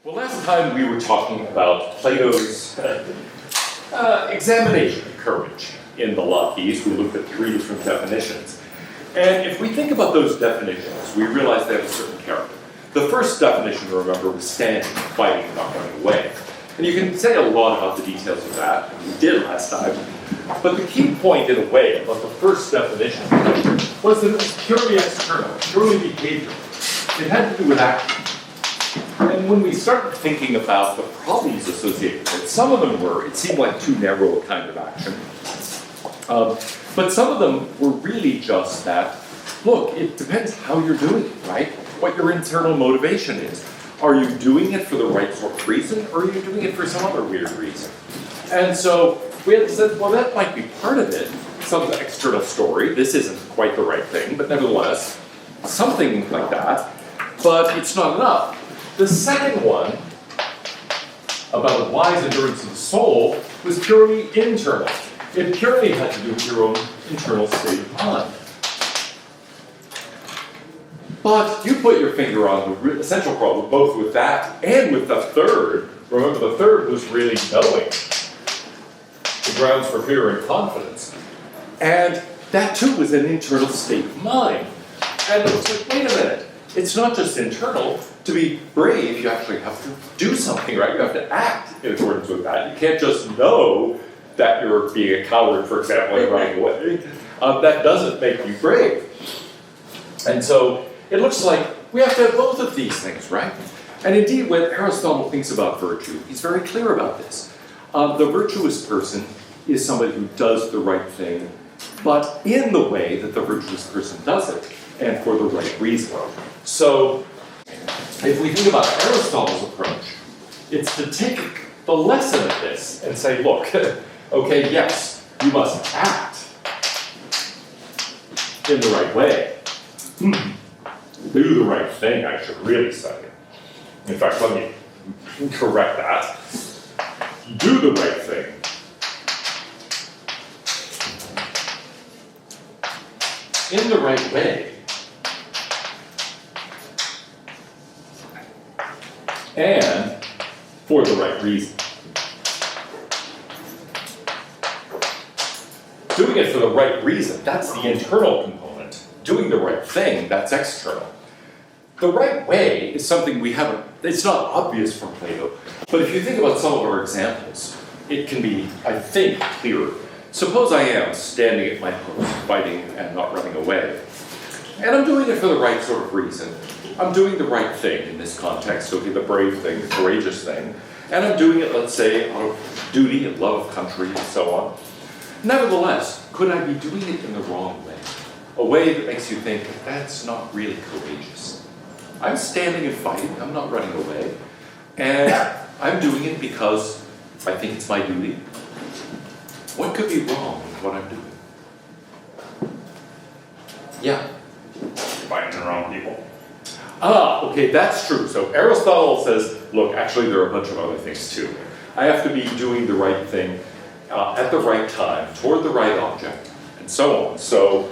Well, last time we were talking about Plato's examination of courage in the Laches. We looked at 3 different definitions. And if we think about those definitions, we realize they have a certain character. The first definition, remember, was standing, fighting, not running away. And you can say a lot about the details of that, and we did last time. But the key point, in a way, about the first definition was that it was purely external, purely behavioral. It had to do with action. And when we started thinking about the problems associated with it, some of them were, it seemed like too narrow a kind of action. But some of them were really just that, look, it depends how you're doing it, right? What your internal motivation is. Are you doing it for the right sort of reason, or are you doing it for some other weird reason? And so we had said, well, that might be part of it, some external story. This isn't quite the right thing, but nevertheless, something like that. But it's not enough. The second one, about the wise endurance of the soul, was purely internal. It purely had to do with your own internal state of mind. But you put your finger on the essential problem, both with that and with the third. Remember, the third was really knowing the grounds for fear and confidence. And that too was an internal state of mind. And it was like, wait a minute, it's not just internal. To be brave, you actually have to do something, right? You have to act in accordance with that. You can't just know that you're being a coward, for example, and running away. That doesn't make you brave. And so it looks like we have to have both of these things, right? And indeed, when Aristotle thinks about virtue, he's very clear about this. The virtuous person is somebody who does the right thing, but in the way that the virtuous person does it, and for the right reason. So if we think about Aristotle's approach, it's to take the lesson of this and say, look, okay, yes, you must act in the right way. Do the right thing, I should really say. In fact, let me correct that. Do the right thing. In the right way. And for the right reason. Doing it for the right reason, that's the internal component. Doing the right thing, that's external. The right way is something we haven't, it's not obvious from Plato, but if you think about some of our examples, it can be, I think, clearer. Suppose I am standing at my post, fighting and not running away, and I'm doing it for the right sort of reason. I'm doing the right thing in this context, okay, the brave thing, the courageous thing, and I'm doing it, let's say, out of duty and love of country and so on. Nevertheless, could I be doing it in the wrong way? A way that makes you think, that's not really courageous. I'm standing and fighting, I'm not running away, and I'm doing it because I think it's my duty. What could be wrong with what I'm doing? Yeah. Fighting the wrong people. Okay, that's true. So Aristotle says, look, actually there are a bunch of other things too. I have to be doing the right thing at the right time, toward the right object, and so on. So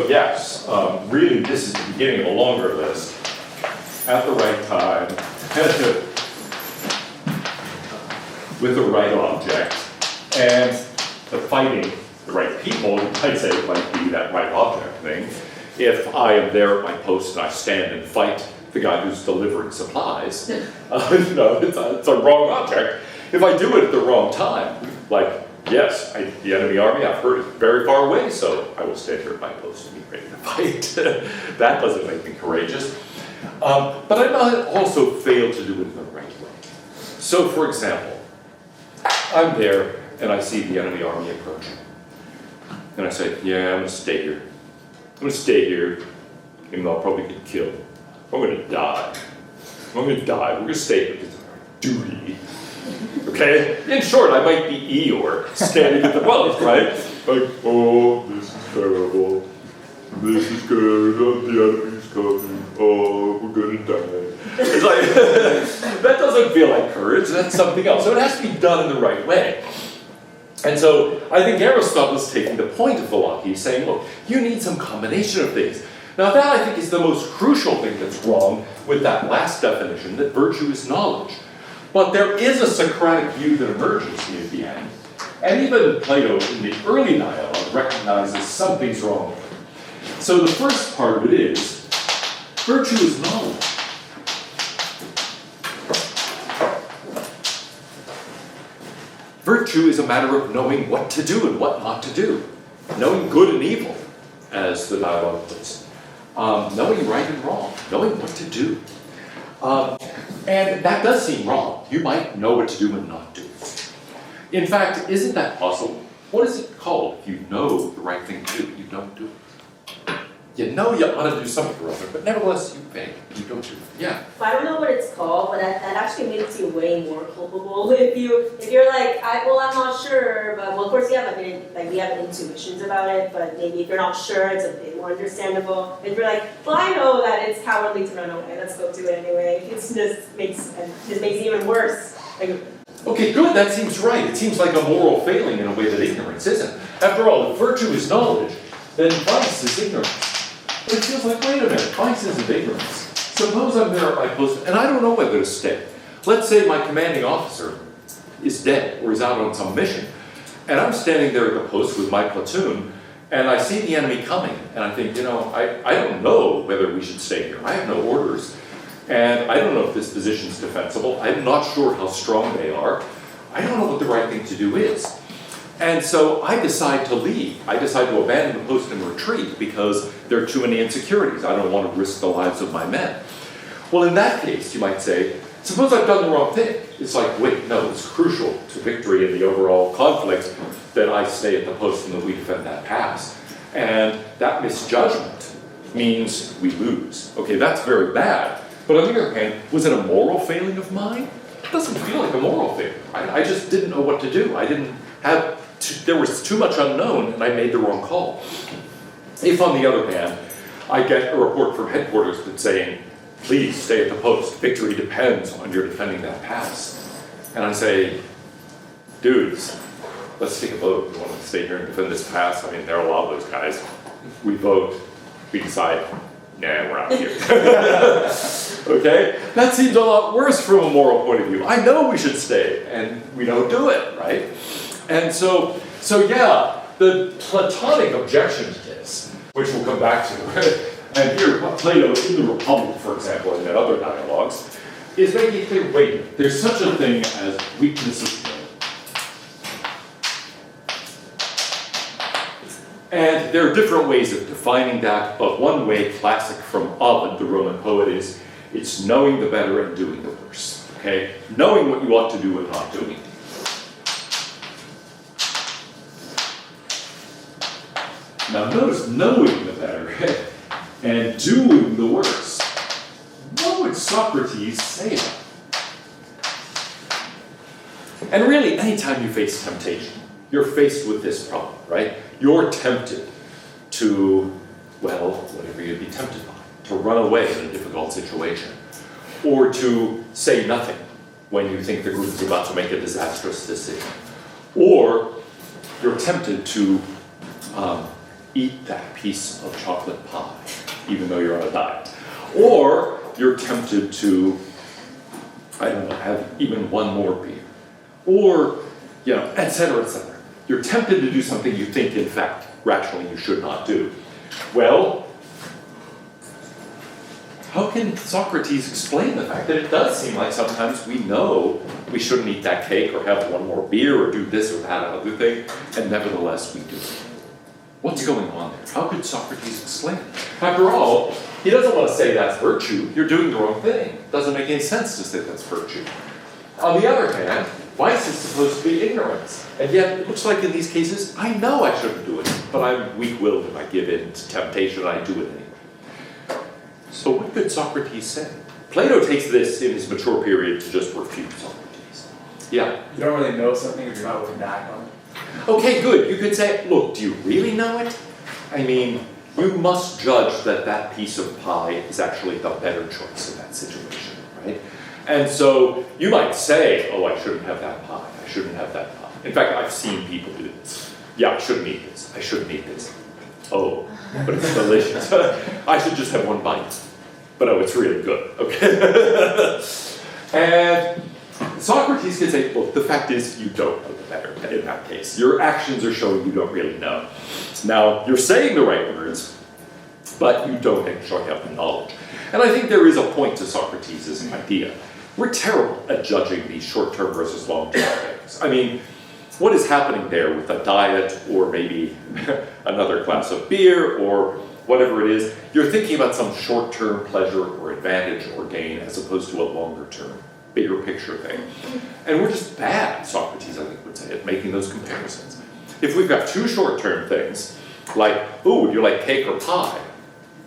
yes, really this is the beginning of a longer list. At the right time, with the right object, and the fighting the right people, I'd say it might be that right object thing. If I am there at my post and I stand and fight the guy who's delivering supplies, it's a wrong object. If I do it at the wrong time, like, yes, the enemy army, I've heard it very far away, so I will stand here at my post and be ready to fight. That doesn't make me courageous. But I might also fail to do it in the right way. So, for example, I'm there and I see the enemy army approaching. And I say, yeah, I'm going to stay here. I'm going to stay here, even though I'll probably get killed. I'm going to die. I'm going to die. We're going to stay here because of our duty. Okay? In short, I might be Eeyore standing at the wells, right? Like, oh, this is terrible. This is good. Oh, the enemy's coming. Oh, we're going to die. It's like, that doesn't feel like courage. That's something else. So it has to be done in the right way. And so I think Aristotle is taking the point of the law. He's saying, look, you need some combination of things. Now that I think is the most crucial thing that's wrong with that last definition, that virtue is knowledge. But there is a Socratic view that emerges near the end. And even Plato in the early dialogue recognizes something's wrong with it. So the first part of it is, virtue is knowledge. Virtue is a matter of knowing what to do and what not to do. Knowing good and evil, as the dialogue puts. Knowing right and wrong. Knowing what to do. And that does seem wrong. You might know what to do and not do. In fact, isn't that possible? What is it called if you know the right thing to do, you don't do it? You know you ought to do something or other, but nevertheless you fail. You don't do it. Yeah. I don't know what it's called, but that actually makes you way more culpable if you're like, I'm not sure, but well, of course you have we have intuitions about it, but maybe if you're not sure, it's a bit more understandable. If you're like, well, I know that it's cowardly to run away, let's go do it anyway. It just makes it even worse. Okay, good, that seems right. It seems like a moral failing in a way that ignorance isn't. After all, if virtue is knowledge, then vice is ignorance. But it feels like, wait a minute, vice isn't ignorance. Suppose I'm there at my post, and I don't know whether to stay. Let's say my commanding officer is dead, or is out on some mission, and I'm standing there at the post with my platoon, and I see the enemy coming, and I think, I don't know whether we should stay here. I have no orders. And I don't know if this position is defensible. I'm not sure how strong they are. I don't know what the right thing to do is. And so I decide to leave. I decide to abandon the post and retreat because there are too many insecurities. I don't want to risk the lives of my men. Well, in that case, you might say, suppose I've done the wrong thing. It's like, wait, no, it's crucial to victory in the overall conflict that I stay at the post and that we defend that pass. And that misjudgment means we lose. Okay, that's very bad. But on the other hand, was it a moral failing of mine? It doesn't feel like a moral failing. I just didn't know what to do. There was too much unknown and I made the wrong call. If, on the other hand, I get a report from headquarters that's saying, please stay at the post, victory depends on your defending that pass. And I say, dudes, let's take a vote. We want to stay here and defend this pass. I mean, there are a lot of those guys. We vote, we decide, nah, we're out here. Okay? That seems a lot worse from a moral point of view. I know we should stay, and we don't do it, right? And so yeah, the Platonic objection to this, which we'll come back to, and here Plato in the Republic, for example, and in other dialogues, is making it clear, wait, there's such a thing as weakness of will. And there are different ways of defining that, but one way, classic from Ovid, the Roman poet, is it's knowing the better and doing the worse. Okay? Knowing what you ought to do and not doing it. Now notice knowing the better and doing the worse. What would Socrates say about it? And really, anytime you face temptation, you're faced with this problem, right? You're tempted to, well, whatever you'd be tempted by, to run away in a difficult situation, or to say nothing when you think the group is about to make a disastrous decision, or you're tempted to eat that piece of chocolate pie, even though you're on a diet, or you're tempted to, I don't know, have even one more beer, or, et cetera, et cetera. You're tempted to do something you think, in fact, rationally you should not do. Well, how can Socrates explain the fact that it does seem like sometimes we know we shouldn't eat that cake or have one more beer or do this or that other thing, and nevertheless we do it? What's going on there? How could Socrates explain it? After all, he doesn't want to say that's virtue. You're doing the wrong thing. It doesn't make any sense to say that's virtue. On the other hand, vice is supposed to be ignorance. And yet, it looks like in these cases, I know I shouldn't do it, but I'm weak-willed and I give in to temptation and I do it anyway. So what could Socrates say? Plato takes this in his mature period to just refute Socrates. Yeah? You don't really know something if you're not willing to act on it. Okay, good. You could say, look, do you really know it? I mean, you must judge that that piece of pie is actually the better choice in that situation, right? And so you might say, oh, I shouldn't have that pie. I shouldn't have that pie. In fact, I've seen people do this. Yeah, I shouldn't eat this. I shouldn't eat this. Oh, but it's delicious. I should just have one bite. But oh, it's really good, okay? And Socrates can say, look, the fact is you don't know the better in that case. Your actions are showing you don't really know. Now, you're saying the right words, but you don't actually have the knowledge. And I think there is a point to Socrates' idea. We're terrible at judging these short-term versus long-term things. I mean, what is happening there with a diet or maybe another glass of beer or whatever it is, you're thinking about some short-term pleasure or advantage or gain as opposed to a longer-term, bigger picture thing. And we're just bad, Socrates, I think, would say, at making those comparisons. If we've got two short-term things, like, oh, would you like cake or pie?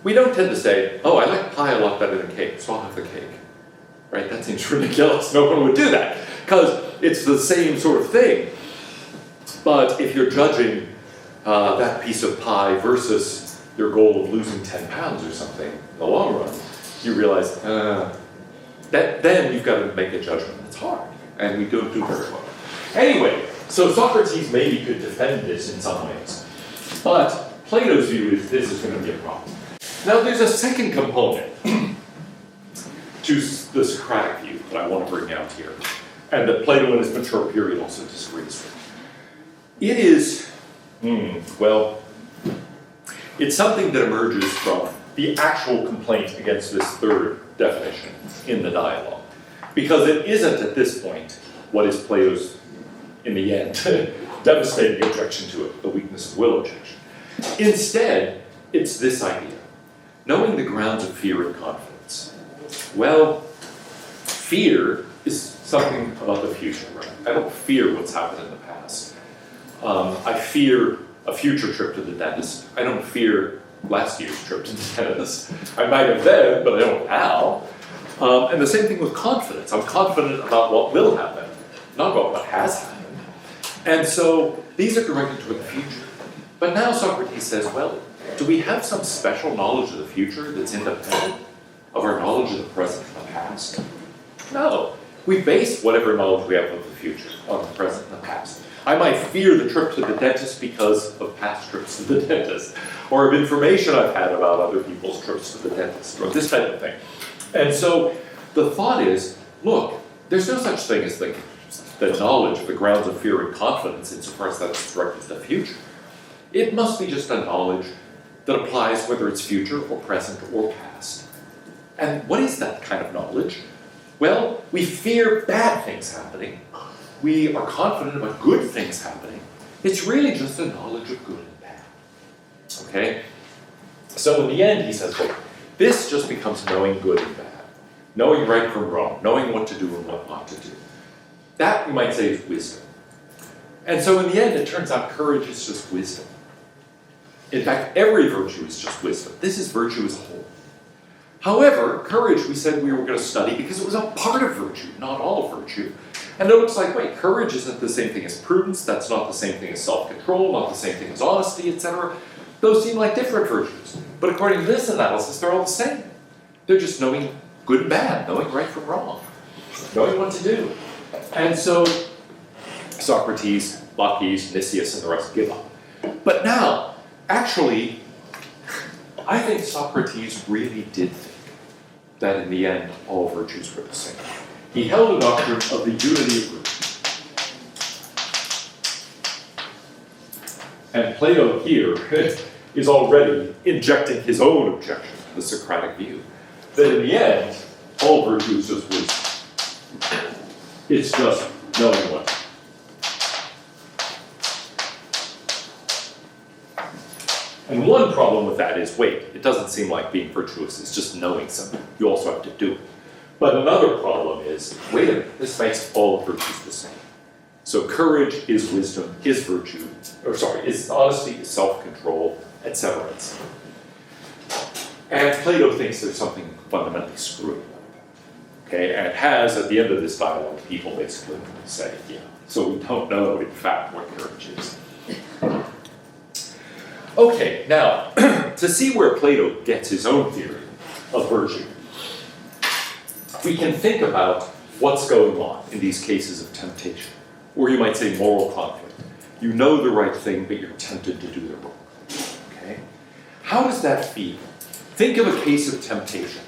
We don't tend to say, oh, I like pie a lot better than cake, so I'll have the cake. Right? That seems ridiculous. No one would do that because it's the same sort of thing. But if you're judging that piece of pie versus your goal of losing 10 pounds or something in the long run, you realize that then you've got to make a judgment. It's hard, and we don't do very well. Anyway, so Socrates maybe could defend this in some ways, but Plato's view is this is going to be a problem. Now there's a second component to the Socratic view that I want to bring out here, and that Plato in his mature period also disagrees with. It is, well, it's something that emerges from the actual complaint against this third definition in the dialogue. Because it isn't at this point what is Plato's, in the end, devastating objection to it, the weakness of will objection. Instead, it's this idea, knowing the grounds of fear and confidence. Well, fear is something about the future, right? I don't fear what's happened in the past. I fear a future trip to the dentist. I don't fear last year's trip to the dentist. I might have then, but I don't now. And the same thing with confidence. I'm confident about what will happen, not about what has happened. And so these are directed toward the future. But now Socrates says, well, do we have some special knowledge of the future that's independent of our knowledge of the present and the past? No. We base whatever knowledge we have of the future on the present and the past. I might fear the trip to the dentist because of past trips to the dentist, or of information I've had about other people's trips to the dentist, or this type of thing. And so the thought is, look, there's no such thing as the knowledge of the grounds of fear and confidence insofar as that's directed to the future. It must be just a knowledge that applies whether it's future or present or past. And what is that kind of knowledge? Well, we fear bad things happening. We are confident about good things happening. It's really just a knowledge of good and bad. Okay? So in the end, he says, look, this just becomes knowing good and bad. Knowing right from wrong. Knowing what to do and what not to do. That, you might say, is wisdom. And so in the end, it turns out courage is just wisdom. In fact, every virtue is just wisdom. This is virtue as a whole. However, courage, we said we were going to study because it was a part of virtue, not all of virtue. And it looks like, wait, courage isn't the same thing as prudence, that's not the same thing as self-control, not the same thing as honesty, etc. Those seem like different virtues. But according to this analysis, they're all the same. They're just knowing good and bad, knowing right from wrong, knowing what to do. And so Socrates, Laches, Nicias, and the rest give up. But now, actually, I think Socrates really did think that in the end, all virtues were the same. He held a doctrine of the unity of virtue. And Plato here is already injecting his own objection to the Socratic view, that in the end, all virtue is just wisdom. It's just knowing what. And one problem with that is, wait, it doesn't seem like being virtuous is just knowing something. You also have to do it. But another problem is, wait a minute, this makes all virtues the same. So courage is wisdom, is virtue, is honesty, is self-control, etc., etc. And Plato thinks there's something fundamentally screwed up. Okay, and it has, at the end of this dialogue, people basically say, yeah, so we don't know, in fact, what courage is. Okay, now, to see where Plato gets his own theory of virtue, we can think about what's going on in these cases of temptation, or you might say moral conflict. You know the right thing, but you're tempted to do the wrong thing, okay? How does that feel? Think of a case of temptation.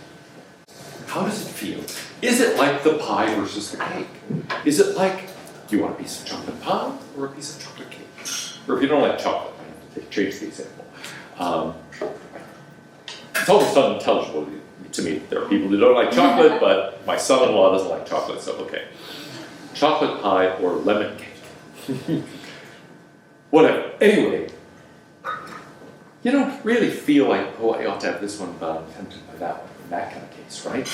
How does it feel? Is it like the pie versus the cake? Is it like, do you want a piece of chocolate pie or a piece of chocolate cake? Or if you don't like chocolate, change the example. It's almost unintelligible to me. There are people who don't like chocolate, but my son-in-law doesn't like chocolate, so okay. Chocolate pie or lemon cake. Whatever. Anyway, you don't really feel like, oh, I ought to have this one, but I'm tempted by that one, in that kind of case, right?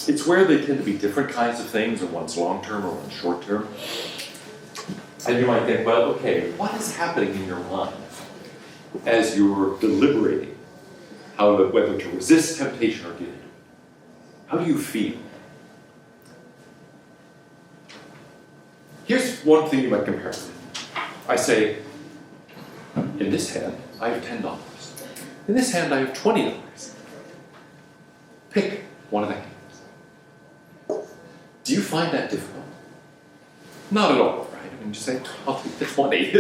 It's where they tend to be different kinds of things, and one's long-term or one's short-term. And you might think, well, okay, what is happening in your mind as you're deliberating whether to resist temptation or give it? How do you feel? Here's one thing you might compare with. I say, in this hand, I have $10. In this hand, I have $20. Pick one of the hands. Do you find that difficult? Not at all, right? I mean, just say, I'll take the 20.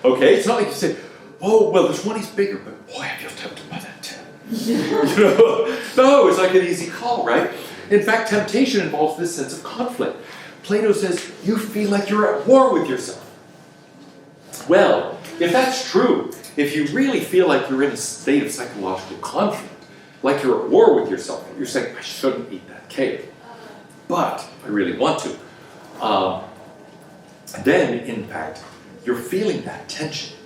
Okay, it's not like you say, oh, well, the 20's bigger, but boy, I feel tempted by that 10. No, it's like an easy call, right? In fact, temptation involves this sense of conflict. Plato says, you feel like you're at war with yourself. Well, if that's true, if you really feel like you're in a state of psychological conflict, like you're at war with yourself, you're saying, I shouldn't eat that cake, but I really want to. Then, in fact, you're feeling that tension.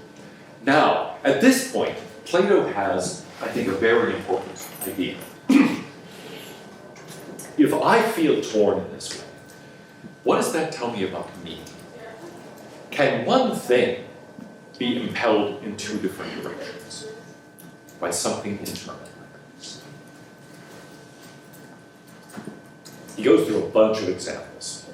Now, at this point, Plato has, I think, a very important idea. If I feel torn in this way, what does that tell me about me? Can one thing be impelled in two different directions by something internal? He goes through a bunch of examples,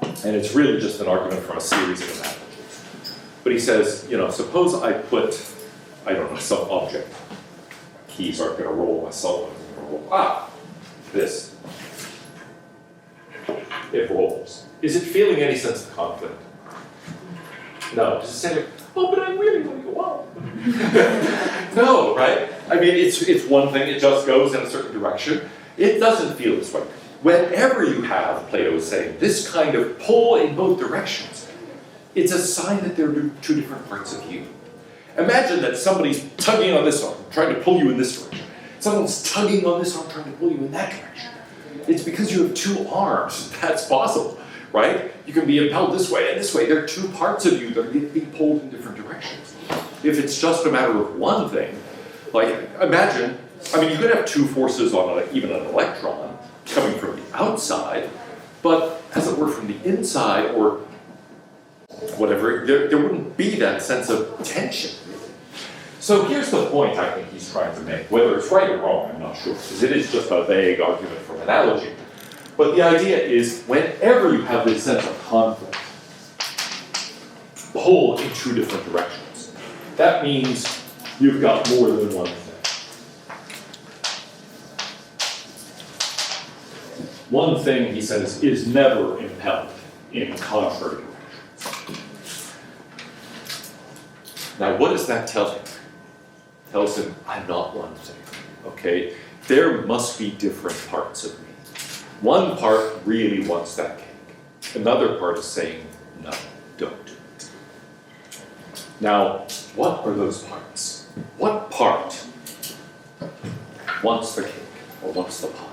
and it's really just an argument from a series of analogies. But he says, suppose I put, I don't know, some object. Keys aren't going to roll, my cell phone isn't going to roll. This. It rolls. Is it feeling any sense of conflict? No. Does it say, oh, but I really want to go on? No, right? I mean, it's one thing, it just goes in a certain direction. It doesn't feel this way. Whenever you have, Plato is saying, this kind of pull in both directions, it's a sign that there are two different parts of you. Imagine that somebody's tugging on this arm, trying to pull you in this direction. Someone's tugging on this arm, trying to pull you in that direction. It's because you have two arms. That's possible, right? You can be impelled this way and this way. There are two parts of you that are being pulled in different directions. If it's just a matter of one thing, like imagine, you could have two forces on even an electron coming from the outside, but as it were from the inside or whatever, there wouldn't be that sense of tension. So here's the point I think he's trying to make. Whether it's right or wrong, I'm not sure, because it is just a vague argument from analogy. But the idea is, whenever you have this sense of conflict, pull in two different directions. That means you've got more than one thing. One thing, he says, is never impelled in contrary directions. Now, what does that tell him? Tells him, I'm not one thing, okay? There must be different parts of me. One part really wants that cake. Another part is saying, no, don't do it. Now, what are those parts? What part wants the cake or wants the pie?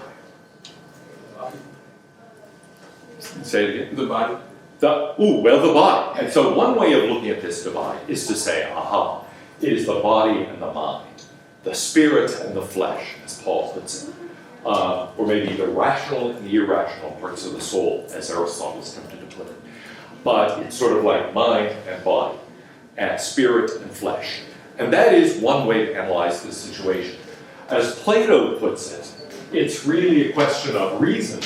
Say it again. The body. The body. And so one way of looking at this divide is to say, aha, it is the body and the mind, the spirit and the flesh, as Paul puts it, or maybe the rational and the irrational parts of the soul, as Aristotle is tempted to put it. But it's sort of like mind and body, and spirit and flesh. And that is one way to analyze this situation. As Plato puts it, it's really a question of reason,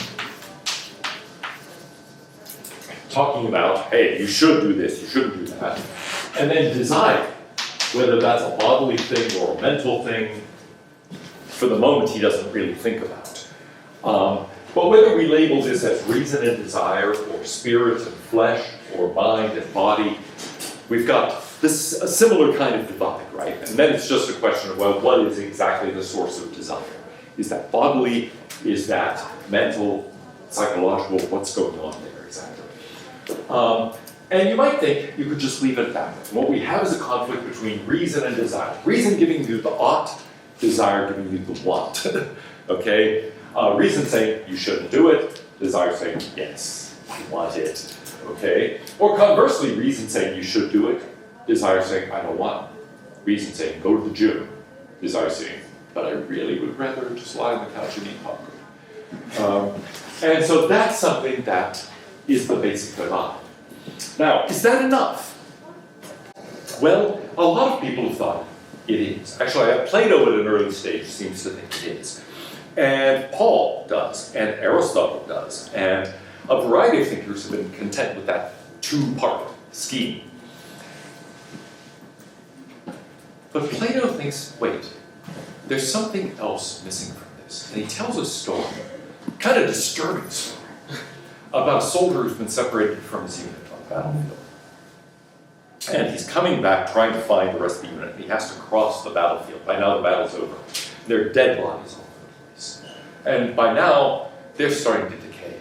talking about, hey, you should do this, you shouldn't do that, and then desire. Whether that's a bodily thing or a mental thing, for the moment he doesn't really think about. But whether we label this as reason and desire, or spirit and flesh, or mind and body, we've got this a similar kind of divide, right? And then it's just a question of, well, what is exactly the source of desire? Is that bodily? Is that mental, psychological? What's going on there exactly? And you might think you could just leave it at that. What we have is a conflict between reason and desire. Reason giving you the ought, desire giving you the want. Okay? Reason saying you shouldn't do it, desire saying yes, I want it. Okay? Or conversely, reason saying you should do it, desire saying I don't want it. Reason saying go to the gym, desire saying but I really would rather just lie on the couch and eat popcorn. And so that's something that is the basic divide. Now, is that enough? Well, a lot of people have thought it is. Actually, Plato at an early stage seems to think it is. And Paul does, and Aristotle does, and a variety of thinkers have been content with that two-part scheme. But Plato thinks, wait, there's something else missing from this. And he tells a story, kind of disturbing story, about a soldier who's been separated from his unit on the battlefield. And he's coming back trying to find the rest of the unit, and he has to cross the battlefield. By now the battle's over. There are dead bodies all over the place. And by now, they're starting to decay.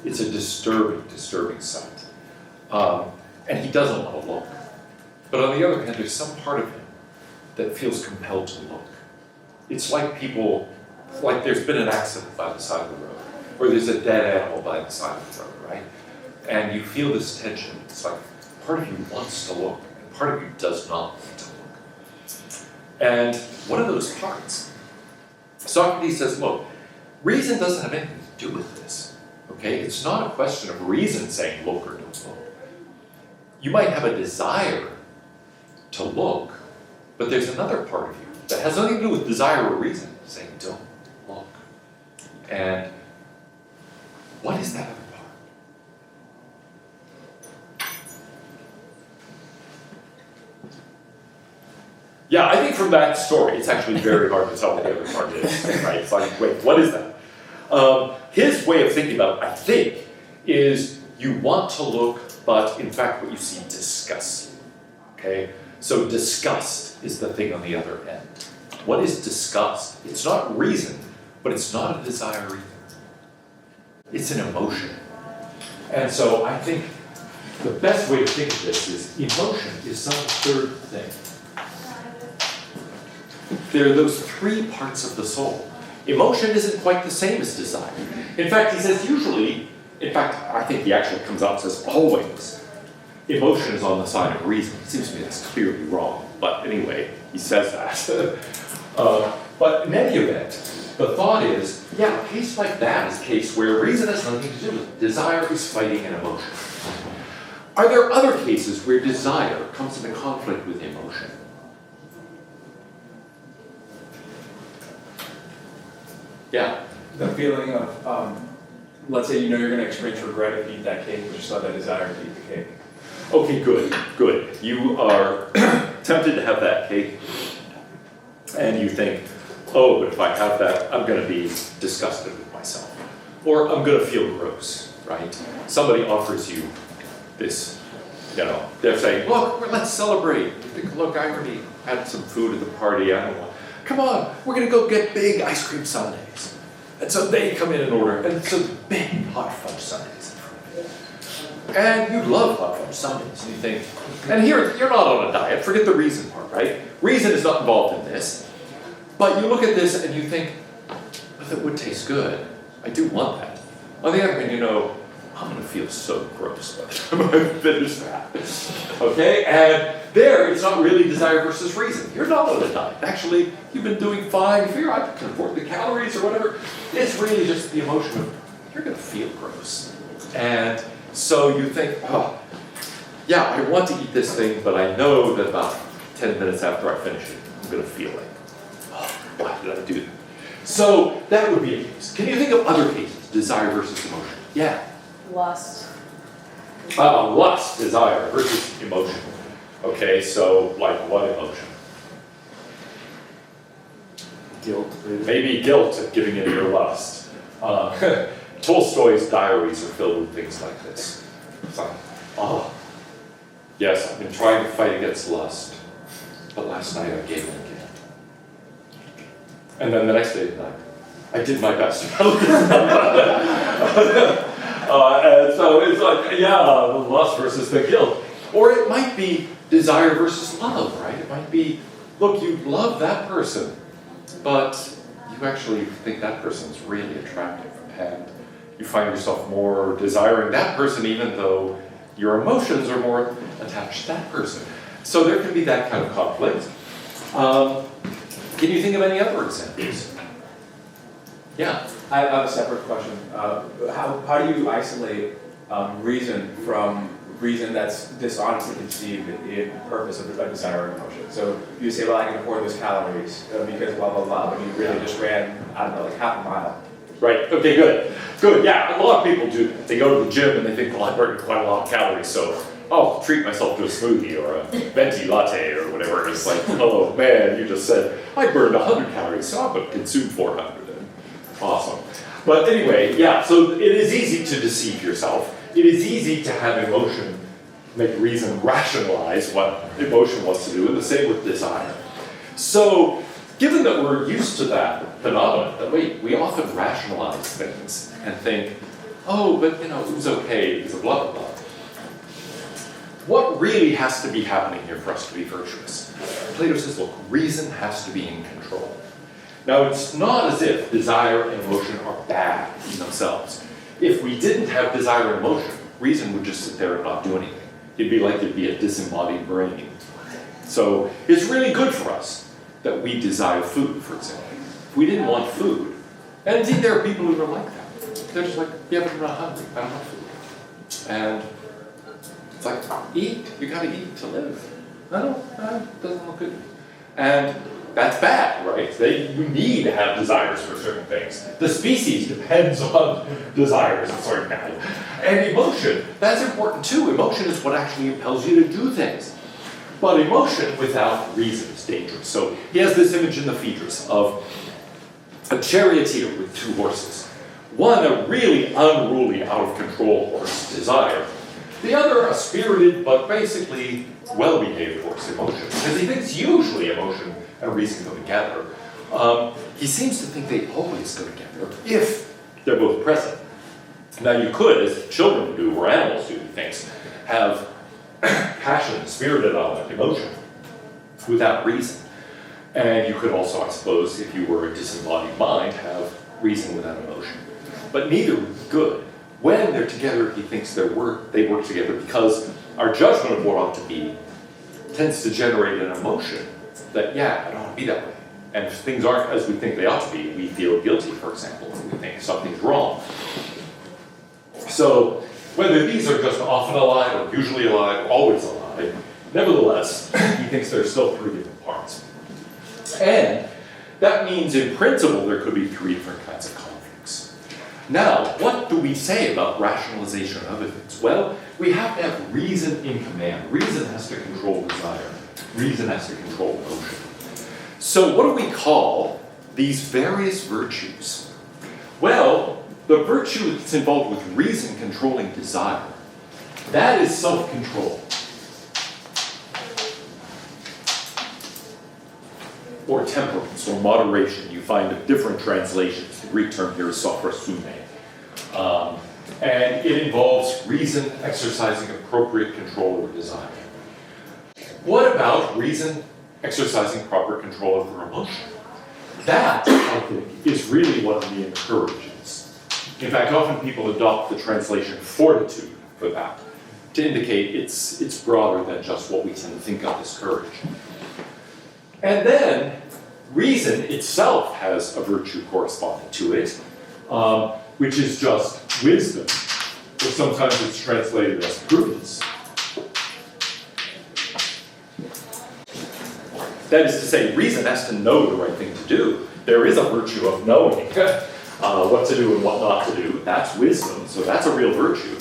It's a disturbing sight. And he doesn't want to look. But on the other hand, there's some part of him that feels compelled to look. It's like people, like there's been an accident by the side of the road, or there's a dead animal by the side of the road, right? And you feel this tension. It's like part of you wants to look, and part of you does not want to look. And what are those parts? Socrates says, look, reason doesn't have anything to do with this, okay? It's not a question of reason saying look or don't look. You might have a desire to look, but there's another part of you that has nothing to do with desire or reason saying don't look. And what is that other part? Yeah, I think from that story, it's actually very hard to tell what the other part is, right? It's like, wait, what is that? His way of thinking about it, I think, is you want to look, but in fact what you see disgusts you, okay? So disgust is the thing on the other end. What is disgust? It's not reason, but it's not a desire either. It's an emotion. And so I think the best way to think of this is emotion is some third thing. There are those three parts of the soul. Emotion isn't quite the same as desire. In fact, he says usually, in fact, I think he actually comes out and says always, emotion is on the side of reason. It seems to me that's clearly wrong, but anyway, he says that. But in any event, the thought is, yeah, a case like that is a case where reason has nothing to do with it. Desire is fighting an emotion. Are there other cases where desire comes into conflict with emotion? Yeah. The feeling of, let's say you know you're going to experience regret if you eat that cake, but you still have that desire to eat the cake. Okay, good. You are tempted to have that cake, and you think, oh, but if I have that, I'm going to be disgusted with myself. Or I'm going to feel gross, right? Somebody offers you this, they're saying, look, let's celebrate. You think, look, I already had some food at the party. I don't want, come on, we're going to go get big ice cream sundaes. And so they come in and order, and it's a big hot fudge sundaes in front of you. And you love hot fudge sundaes, and you think, and here, you're not on a diet, forget the reason part, right? Reason is not involved in this. But you look at this and you think, well, that would taste good. I do want that. On the other hand, I'm going to feel so gross by the time I finish that. Okay? And there, it's not really desire versus reason. You're not on a diet. Actually, you've been doing fine. You figure I can afford the calories or whatever. It's really just the emotion of, you're going to feel gross. And so you think, oh, yeah, I want to eat this thing, but I know that about 10 minutes after I finish it, I'm going to feel like, why did I do that? So that would be a case. Can you think of other cases? Desire versus emotion. Yeah. Lust. Lust, desire versus emotion. Okay, so like what emotion? Guilt. Maybe guilt at giving in your lust. Tolstoy's diaries are filled with things like this. It's like, Yes, I've been trying to fight against lust, but last night I gave in again. And then the next day at night, I did my best. And so it's like, yeah, the lust versus the guilt. Or it might be desire versus love, right? It might be, look, you love that person, but you actually think that person's really attractive, and you find yourself more desiring that person even though your emotions are more attached to that person. So there can be that kind of conflict. Can you think of any other examples? Yeah. I have a separate question. How do you isolate reason from reason that's dishonestly conceived in purpose of a desire or emotion? So you say, well, I can afford those calories because blah, blah, blah, but you really just ran, I don't know, like half a mile. Right, okay, good. Good, yeah, a lot of people do that. They go to the gym and they think, well, I burned quite a lot of calories, so I'll treat myself to a smoothie or a venti latte or whatever. It's like, oh man, you just said, I burned 100 calories, so I'm going to consume 400. And awesome. But anyway, yeah, so it is easy to deceive yourself. It is easy to have emotion make reason rationalize what emotion wants to do, and the same with desire. So, given that we're used to that phenomenon, that we often rationalize things and think, oh, but it was okay because of blah, blah, blah. What really has to be happening here for us to be virtuous? Plato says, look, reason has to be in control. Now, it's not as if desire and emotion are bad in themselves. If we didn't have desire and emotion, reason would just sit there and not do anything. It'd be like there'd be a disembodied brain. So it's really good for us that we desire food, for example. If we didn't want food, and indeed there are people who are like that. They're just like, yeah, but I'm not hungry, I don't want food. And it's like, eat, you gotta eat to live. No, it doesn't look good. And that's bad, right? You need to have desires for certain things. The species depends on desires of certain kind. And emotion, that's important too. Emotion is what actually impels you to do things. But emotion without reason is dangerous. So he has this image in the Phaedrus of a charioteer with two horses. One, a really unruly, out-of-control horse, desire. The other, a spirited but basically well-behaved horse, emotion. Because he thinks usually emotion and reason go together. He seems to think they always go together if they're both present. Now you could, as children do, or animals do things, have passion, spirited element, emotion, without reason. And you could also, I suppose, if you were a disembodied mind, have reason without emotion. But neither is good. When they're together, he thinks they work together because our judgment of what ought to be tends to generate an emotion that, yeah, it ought to be that way. And if things aren't as we think they ought to be, we feel guilty, for example, and we think something's wrong. So, whether these are just often a lie, or usually a lie, or always a lie, nevertheless, he thinks there's still three different parts. And that means, in principle, there could be three different kinds of conflicts. Now, what do we say about rationalization of other things? Well, we have to have reason in command. Reason has to control desire. Reason has to control emotion. So what do we call these various virtues? Well, the virtue that's involved with reason controlling desire, that is self-control. Or temperance, or moderation. You find different translations. The Greek term here is sophrasume. And it involves reason exercising appropriate control over desire. What about reason exercising proper control over emotion? That, I think, is really what he encourages. In fact, often people adopt the translation fortitude for that, to indicate it's broader than just what we tend to think of as courage. And then, reason itself has a virtue corresponding to it, which is just wisdom, or sometimes it's translated as prudence. That is to say, reason has to know the right thing to do. There is a virtue of knowing what to do and what not to do. That's wisdom, so that's a real virtue.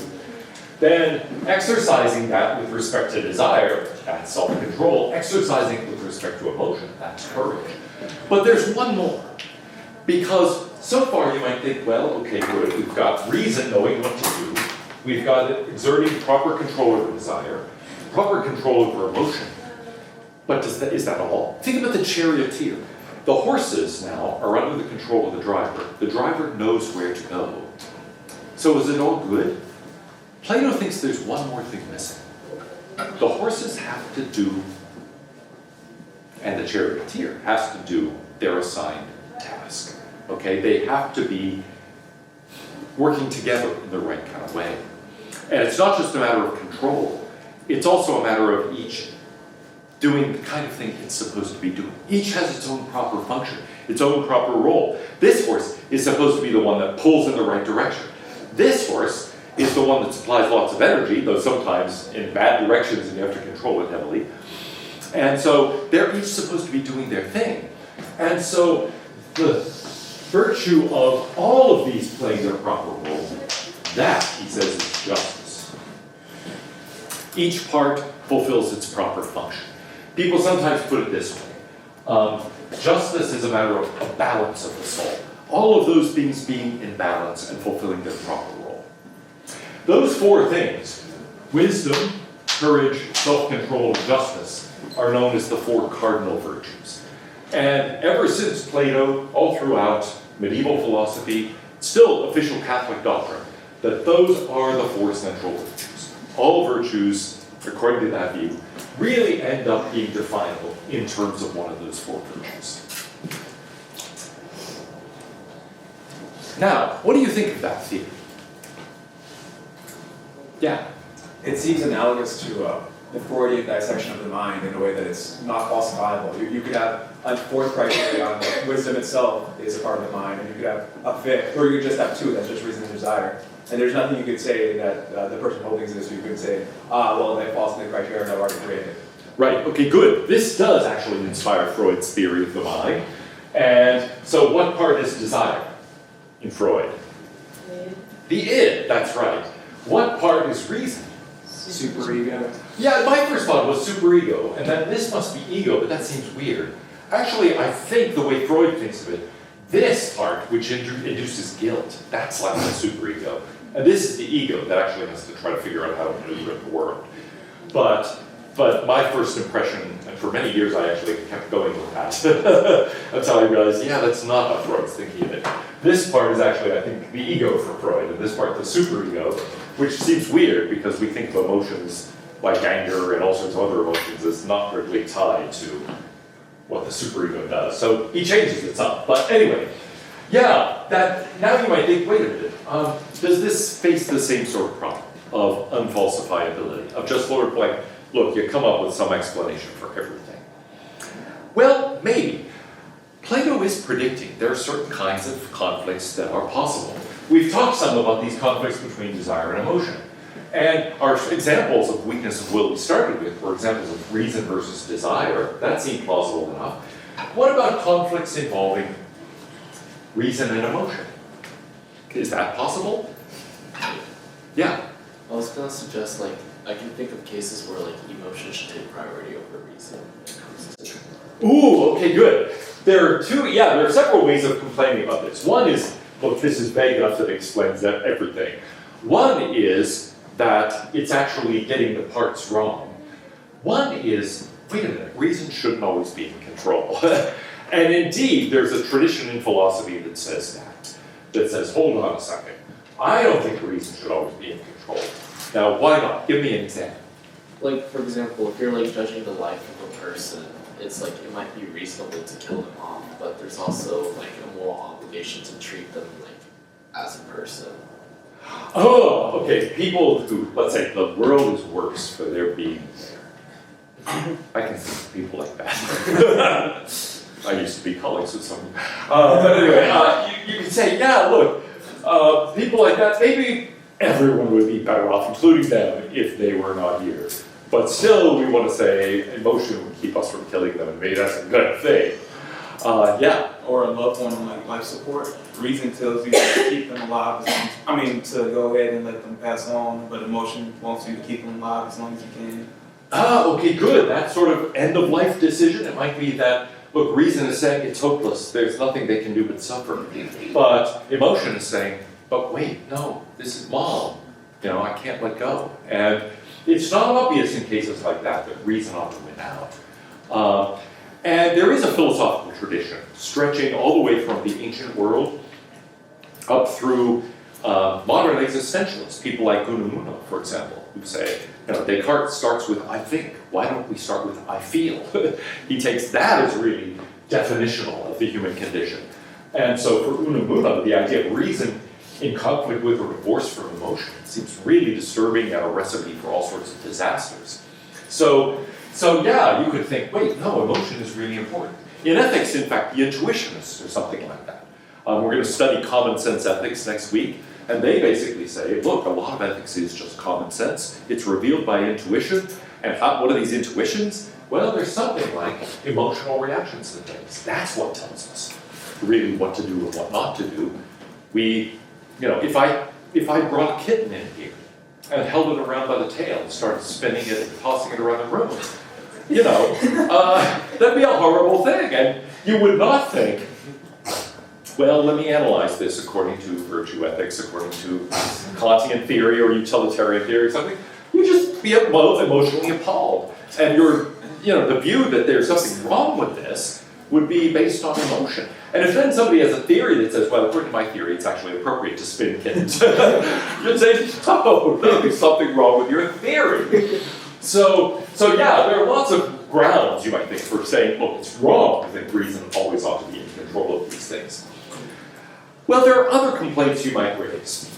Then exercising that with respect to desire, that's self-control. Exercising it with respect to emotion, that's courage. But there's one more. Because so far you might think, well, okay, good, we've got reason knowing what to do. we've got exerting proper control over desire, proper control over emotion. But is that all? Think about the charioteer. The horses now are under the control of the driver. The driver knows where to go. So is it all good? Plato thinks there's one more thing missing. The horses have to do, and the charioteer has to do their assigned task. Okay, they have to be working together in the right kind of way. And it's not just a matter of control, it's also a matter of each doing the kind of thing it's supposed to be doing. Each has its own proper function, its own proper role. This horse is supposed to be the one that pulls in the right direction. This horse is the one that supplies lots of energy, though sometimes in bad directions and you have to control it heavily. And so they're each supposed to be doing their thing. And so the virtue of all of these playing their proper role, that, he says, is justice. Each part fulfills its proper function. People sometimes put it this way. Justice is a matter of a balance of the soul. All of those things being in balance and fulfilling their proper role. Those four things, wisdom, courage, self-control, and justice, are known as the four cardinal virtues. And ever since Plato, all throughout medieval philosophy, still official Catholic doctrine, that those are the four central virtues. All virtues, according to that view, really end up being definable in terms of one of those four virtues. Now, what do you think of that theory? Yeah? It seems analogous to the Freudian dissection of the mind in a way that it's not falsifiable. You could have a fourth criteria on wisdom itself is a part of the mind, and you could have a fifth, or you could just have two, that's just reason and desire. And there's nothing you could say that the person holding this, you could say, well, they false in the criteria and I've already created. Right, okay, good. This does actually inspire Freud's theory of the mind. And so what part is desire in Freud? The id, that's right. What part is reason? Superego. Yeah, my first thought was superego, and then this must be ego, but that seems weird. Actually, I think the way Freud thinks of it, this part, which induces guilt, that's like the superego. And this is the ego that actually has to try to figure out how to maneuver in the world. But my first impression, and for many years I actually kept going with that, until I realized, yeah, that's not how Freud's thinking of it. This part is actually, I think, the ego for Freud, and this part the superego, which seems weird because we think of emotions like anger and all sorts of other emotions as not directly tied to what the superego does. So he changes it up. But anyway, yeah, that now you might think, wait a minute, does this face the same sort of problem of unfalsifiability, of just sort of like, look, you come up with some explanation for everything? Well, maybe. Plato is predicting there are certain kinds of conflicts that are possible. We've talked some about these conflicts between desire and emotion. And our examples of weakness of will we started with were examples of reason versus desire. That seemed plausible enough. What about conflicts involving reason and emotion? Is that possible? Yeah. I was gonna suggest, like, I can think of cases where, like, emotion should take priority over reason when it comes to. Ooh, okay, good. There are several ways of complaining about this. One is, look, this is vague enough that it explains everything. One is that it's actually getting the parts wrong. One is, wait a minute, reason shouldn't always be in control. And indeed, there's a tradition in philosophy that says that says, hold on a second, I don't think reason should always be in control. Now, why not? Give me an example. Like, for example, if you're, like, judging the life of a person, it's like, it might be reasonable to kill them off, but there's also, like, a moral obligation to treat them, like, as a person. Oh, okay, people who, let's say, the world is worse for their being there. I can think of people like that. I used to be colleagues with some. But anyway, you can say, yeah, look, people like that, maybe everyone would be better off, including them, if they were not here. But still, we want to say emotion would keep us from killing them, and maybe that's a good thing. Yeah. Or a loved one on, like, life support. Reason tells you to keep them alive to go ahead and let them pass on, but emotion wants you to keep them alive as long as you can. Okay, good. That sort of end-of-life decision, it might be that, look, reason is saying it's hopeless, there's nothing they can do but suffer. But emotion is saying, but wait, no, this is mom. I can't let go. And it's not obvious in cases like that reason ought to win out. And there is a philosophical tradition stretching all the way from the ancient world up through modern existentialists, people like Gustin, for example, who say, Descartes starts with I think, why don't we start with I feel? He takes that as really definitional of the human condition. And so for Unamuno, the idea of reason in conflict with or divorced from emotion seems really disturbing and a recipe for all sorts of disasters. So yeah, you could think, wait, no, emotion is really important. In ethics, in fact, the intuitionists or something like that. We're going to study common sense ethics next week, and they basically say, look, a lot of ethics is just common sense. It's revealed by intuition. And what are these intuitions? Well, there's something like emotional reactions to things. That's what tells us really what to do and what not to do. If I brought a kitten in here and held it around by the tail and started spinning it and tossing it around the room, that'd be a horrible thing. And you would not think, well, let me analyze this according to virtue ethics, according to Kantian theory or utilitarian theory or something. You just be both emotionally appalled. And the view that there's something wrong with this would be based on emotion. And if then somebody has a theory that says, well, according to my theory, it's actually appropriate to spin kittens, you'd say, no, there's something wrong with your theory. So yeah, there are lots of grounds, you might think, for saying, look, it's wrong to think reason always ought to be in control of these things. Well, there are other complaints you might raise.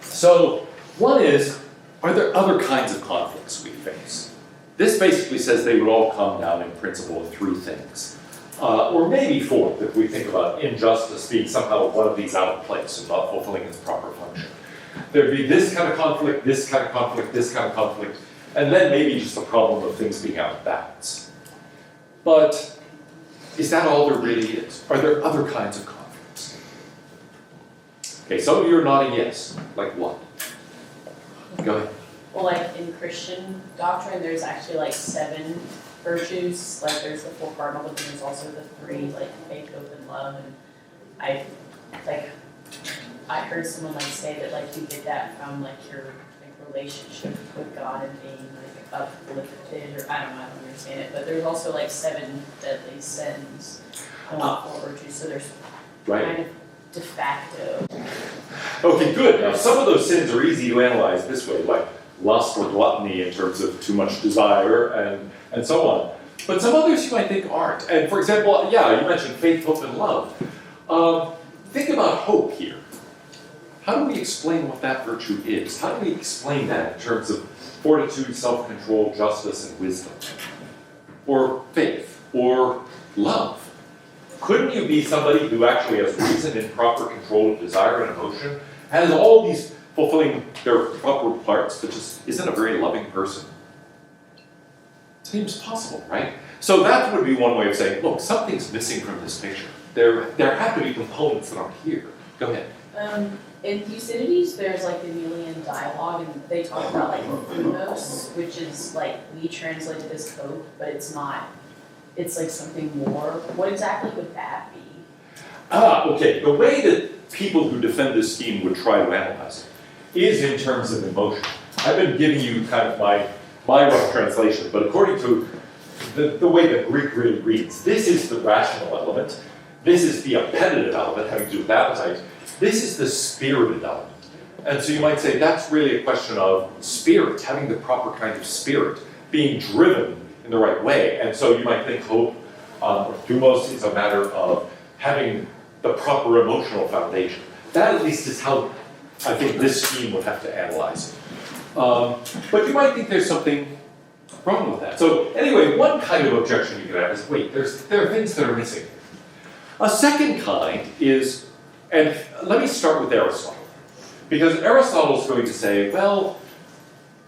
So one is, are there other kinds of conflicts we face? This basically says they would all come down in principle of three things. Or maybe four, if we think about injustice being somehow one of these out of place and not fulfilling its proper function. There'd be this kind of conflict, this kind of conflict, this kind of conflict, and then maybe just the problem of things being out of balance. But is that all there really is? Are there other kinds of conflicts? Okay, some of you are nodding yes. Like what? Go ahead. Well, like in Christian doctrine, there's actually like 7 virtues. Like there's the 4 cardinal, but then there's also the 3, like faith, hope, and love. And I heard someone like say that like you get that from like your relationship with God and being like uplifted, or I don't understand it. But there's also like 7 deadly sins and 4 virtues. So there's kind of de facto. Okay, good. Now some of those sins are easy to analyze this way, like lust or gluttony in terms of too much desire and so on. But some others you might think aren't. And for example, yeah, you mentioned faith, hope, and love. Think about hope here. How do we explain what that virtue is? How do we explain that in terms of fortitude, self-control, justice, and wisdom? Or faith, or love? Couldn't you be somebody who actually has reason and proper control of desire and emotion, has all these fulfilling their proper parts, but just isn't a very loving person? Seems possible, right? So that would be one way of saying, look, something's missing from this picture. There have to be components that aren't here. Go ahead. In Thucydides, there's like the Melian dialogue, and they talk about like thumos, which is like we translate it as hope, but it's not. It's like something more. What exactly would that be? Okay. The way that people who defend this scheme would try to analyze it is in terms of emotion. I've been giving you kind of my rough translation, but according to the way the Greek really reads, this is the rational element, this is the appetitive element having to do with appetite, this is the spirited element. And so you might say that's really a question of spirit, having the proper kind of spirit, being driven in the right way. And so you might think hope or thumos is a matter of having the proper emotional foundation. That at least is how I think this scheme would have to analyze it. But you might think there's something wrong with that. So anyway, one kind of objection you could have is, wait, there are things that are missing. A second kind is, and let me start with Aristotle. Because Aristotle's going to say, well,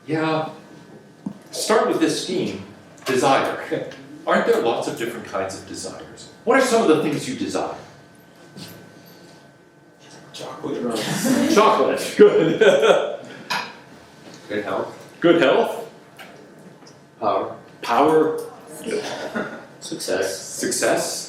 yeah, start with this scheme, desire. Aren't there lots of different kinds of desires? What are some of the things you desire? Chocolate. Chocolate, good. Good health. Good health. Power. Power. Success. Success.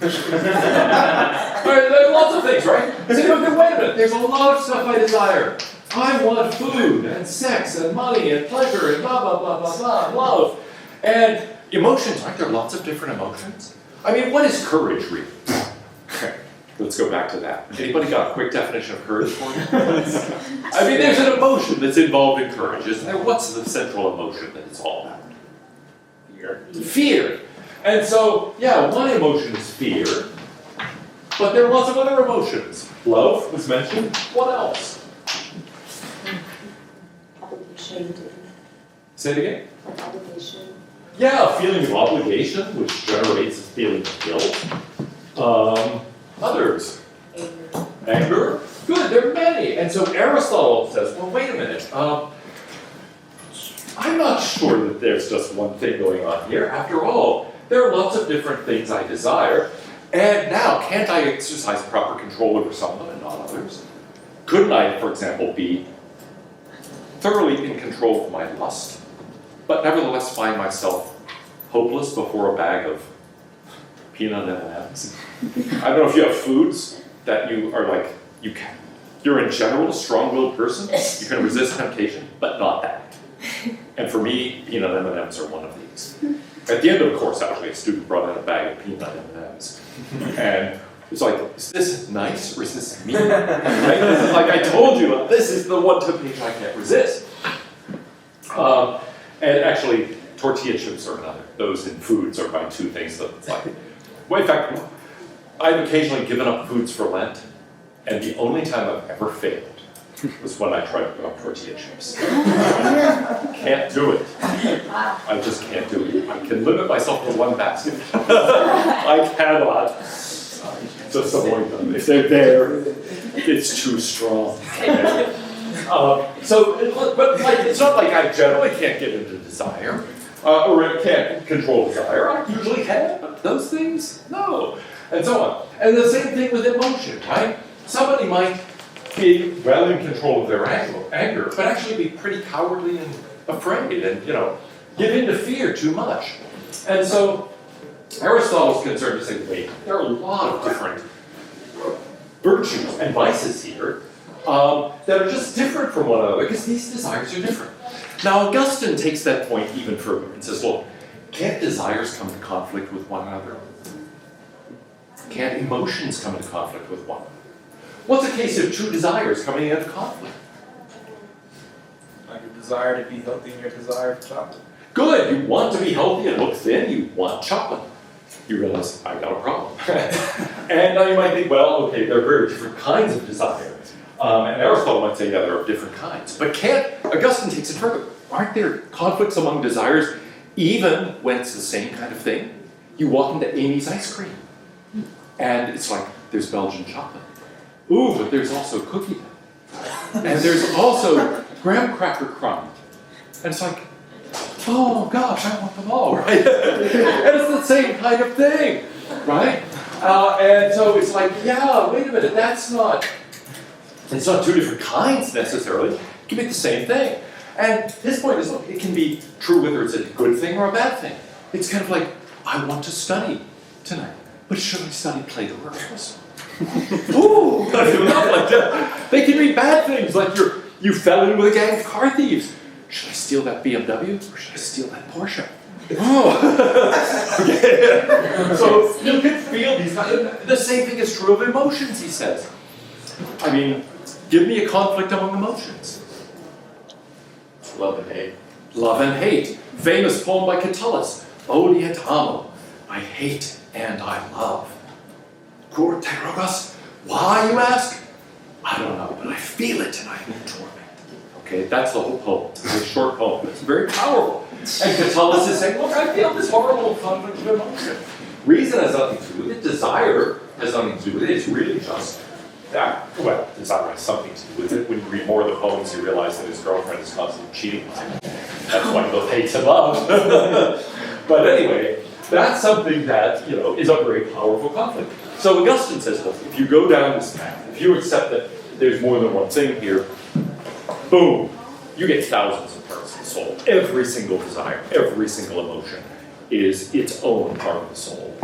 All right, there are lots of things, right? So you go, wait a minute, there's a lot of stuff I desire. I want food and sex and money and pleasure and blah, blah, blah, blah, blah, and love. And emotions, aren't there lots of different emotions? I mean, what is courage really? Let's go back to that. Anybody got a quick definition of courage for me? I mean, there's an emotion that's involved in courage, isn't there? What's the central emotion that it's all about? Fear. Fear. And so, yeah, one emotion is fear, but there are lots of other emotions. Love was mentioned. What else? Obligation. Say it again. Obligation. Yeah, a feeling of obligation, which generates a feeling of guilt. Others. Anger. Anger. Good, there are many. And so Aristotle says, well, wait a minute. I'm not sure that there's just one thing going on here. After all, there are lots of different things I desire. And now, can't I exercise proper control over some of them and not others? Couldn't I, for example, be thoroughly in control of my lust, but nevertheless find myself hopeless before a bag of peanut M&Ms? I don't know if you have foods that you are like, you're in general a strong-willed person, you can resist temptation, but not that. And for me, peanut M&Ms are one of these. At the end of the course, actually, a student brought in a bag of peanut M&Ms. And it's like, is this nice or is this mean? Right? This is like I told you, this is the one temptation I can't resist. And actually, tortilla chips are another. Those in foods are my two things that it's like. Well, in fact, I've occasionally given up foods for Lent, and the only time I've ever failed was when I tried to give up tortilla chips. Can't do it. I just can't do it. I can limit myself to one basket. I cannot just avoid them. If they're there, it's too strong. But like, it's not like I generally can't get into desire, or I can't control desire. I usually can, but those things, no. And so on. And the same thing with emotion, right? Somebody might be well in control of their anger, but actually be pretty cowardly and afraid and, give in to fear too much. And so Aristotle's concerned to say, wait, there are a lot of different virtues and vices here that are just different from one another because these desires are different. Now, Gustin takes that point even further and says, look, can't desires come to conflict with one another? Can't emotions come into conflict with one another? What's a case of two desires coming into conflict? Like a desire to be healthy and your desire for chocolate. Good, you want to be healthy and look thin, you want chocolate. You realize, I got a problem. And now you might think, well, okay, there are very different kinds of desire. And Aristotle might say, yeah, there are different kinds. But Augustine takes it further. Aren't there conflicts among desires even when it's the same kind of thing? You walk into Amy's ice cream, and it's like, there's Belgian chocolate. Ooh, but there's also cookie dough. And there's also graham cracker crumb. And it's like, oh gosh, I want them all, right? And it's the same kind of thing, right? And so it's like, yeah, wait a minute, it's not two different kinds necessarily. It can be the same thing. And his point is, look, it can be true whether it's a good thing or a bad thing. It's kind of like, I want to study tonight, but should I study Plato or Aristotle? Ooh, not like that. They can be bad things, like you fell in with a gang of car thieves. Should I steal that BMW or should I steal that Porsche? Oh. Okay. So you can feel these kinds of, the same thing is true of emotions, he says. I mean, give me a conflict among emotions. Love and hate. Love and hate. Famous poem by Catullus. Odi et amo. I hate and I love. Cur te rogas? Why, you ask? I don't know, but I feel it and I'm in torment. Okay, that's the whole poem. It's a short poem, but it's very powerful. And Catullus is saying, look, I feel this horrible conflict of emotion. Reason has nothing to do with it. Desire has nothing to do with it. It's really just that. Well, desire has something to do with it. When you read more of the poems, you realize that his girlfriend is constantly cheating on him. That's one of those hates and love. But anyway, that's something that, is a very powerful conflict. So Augustine says, look, if you go down this path, if you accept that there's more than one thing here, boom, you get thousands of parts of the soul. Every single desire, every single emotion is its own part of the soul.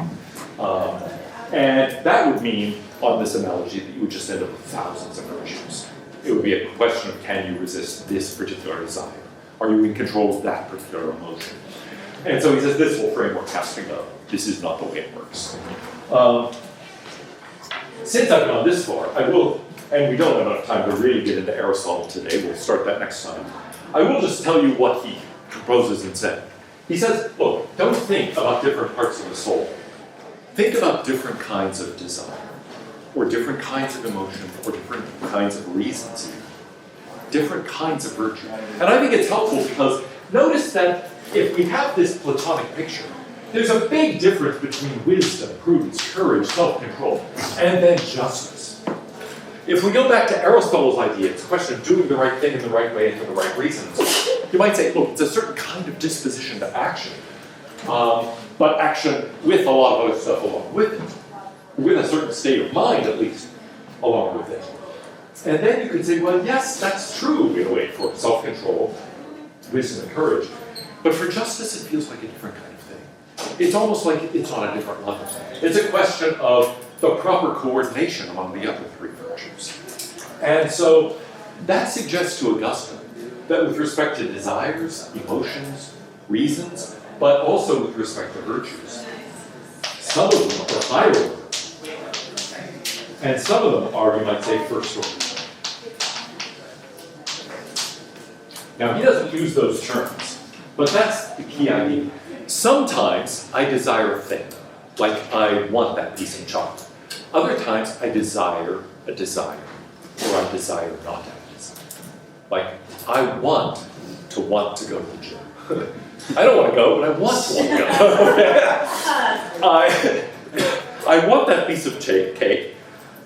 And that would mean, on this analogy, that you would just end up with thousands of virtues. It would be a question of, can you resist this particular desire? Are you in control of that particular emotion? And so he says this whole framework has to go. This is not the way it works. Since I've gone this far, I will, and we don't have enough time to really get into Aristotle today, we'll start that next time. I will just tell you what he proposes instead. He says, look, don't think about different parts of the soul. Think about different kinds of desire, or different kinds of emotion, or different kinds of reasons, different kinds of virtue. And I think it's helpful because notice that if we have this Platonic picture, there's a big difference between wisdom, prudence, courage, self-control, and then justice. If we go back to Aristotle's idea, it's a question of doing the right thing in the right way and for the right reasons. You might say, look, it's a certain kind of disposition to action, but action with a lot of other stuff along with it, with a certain state of mind at least along with it. And then you could say, well, yes, that's true in a way for self-control, wisdom, and courage, but for justice it feels like a different kind of thing. It's almost like it's on a different level. It's a question of the proper coordination among the other three virtues. And so that suggests to Augustine that with respect to desires, emotions, reasons, but also with respect to virtues, some of them are higher order, and some of them are, you might say, first order. Now, he doesn't use those terms, but that's the key idea. Sometimes I desire a thing, like I want that piece of chocolate. Other times I desire a desire, or I desire not to have a desire. Like, I want to go to the gym. I don't want to go, but I want to go. I want that piece of cake,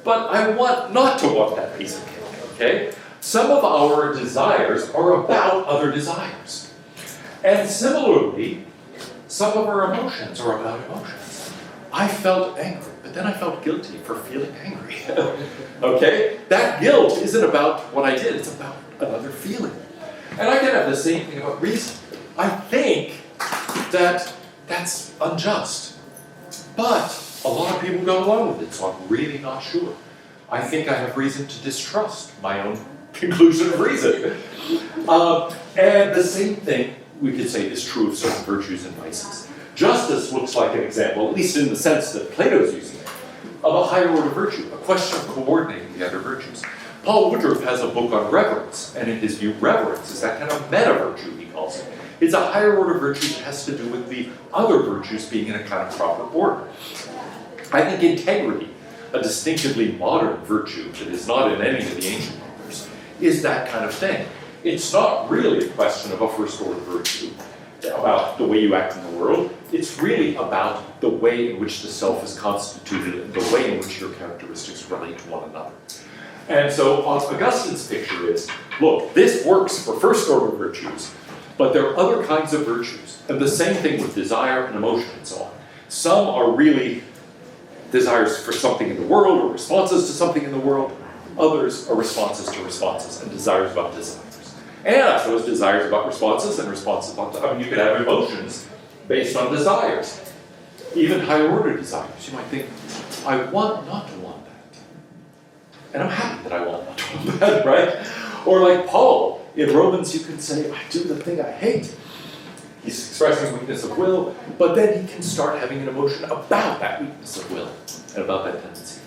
but I want not to want that piece of cake, okay? Some of our desires are about other desires. And similarly, some of our emotions are about emotions. I felt angry, but then I felt guilty for feeling angry. Okay? That guilt isn't about what I did, it's about another feeling. And I can have the same thing about reason. I think that that's unjust. But a lot of people go along with it, so I'm really not sure. I think I have reason to distrust my own conclusion of reason. And the same thing we could say is true of certain virtues and vices. Justice looks like an example, at least in the sense that Plato's using it, of a higher order virtue, a question of coordinating the other virtues. Paul Woodruff has a book on reverence, and in his view, reverence is that kind of meta virtue, he calls it. It's a higher order virtue that has to do with the other virtues being in a kind of proper order. I think integrity, a distinctively modern virtue that is not in any of the ancient authors, is that kind of thing. It's not really a question of a first order virtue about the way you act in the world. It's really about the way in which the self is constituted and the way in which your characteristics relate to one another. And so Augustine's picture is, look, this works for first order virtues, but there are other kinds of virtues. And the same thing with desire and emotion and so on. Some are really desires for something in the world or responses to something in the world. Others are responses to responses and desires about desires. And I suppose desires about responses and responses about, you could have emotions based on desires. Even higher order desires. You might think, I want not to want that. And I'm happy that I want not to want that, right? Or like Paul, in Romans you can say, I do the thing I hate. He's expressing weakness of will, but then he can start having an emotion about that weakness of will and about that tendency.